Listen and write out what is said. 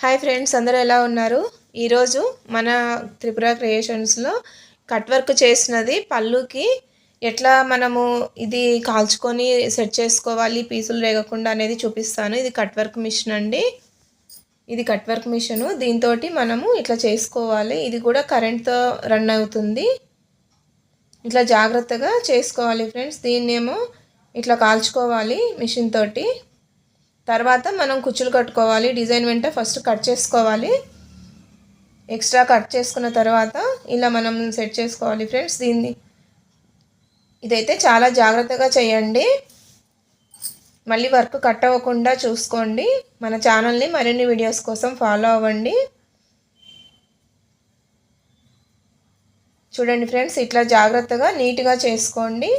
Hi friends, అందరూ ఎలా ఉన్నారు? ఈరోజు మన త్రిపుర క్రియేషన్స్లో కట్ వర్క్ చేసినది పళ్ళుకి ఎట్లా మనము ఇది కాల్చుకొని సెట్ చేసుకోవాలి పీసులు రేగకుండా అనేది చూపిస్తాను. ఇది కట్ వర్క్ మిషన్ అండి. ఇది కట్ వర్క్ మిషను. దీంతో మనము ఇట్లా చేసుకోవాలి. ఇది కూడా కరెంట్తో రన్ అవుతుంది. ఇట్లా జాగ్రత్తగా చేసుకోవాలి ఫ్రెండ్స్. దీన్నేమో ఇట్లా కాల్చుకోవాలి మిషన్ తోటి. తర్వాత మనం కుచ్చులు కట్టుకోవాలి. డిజైన్ వెంట ఫస్ట్ కట్ చేసుకోవాలి. ఎక్స్ట్రా కట్ చేసుకున్న తర్వాత ఇలా మనం సెట్ చేసుకోవాలి ఫ్రెండ్స్. ఇదైతే చాలా జాగ్రత్తగా చేయండి. మళ్ళీ వర్క్ కట్ అవ్వకుండా చూసుకోండి. మన ఛానల్ని మరిన్ని వీడియోస్ కోసం ఫాలో అవ్వండి. చూడండి ఫ్రెండ్స్, ఇట్లా జాగ్రత్తగా నీట్గా చేసుకోండి.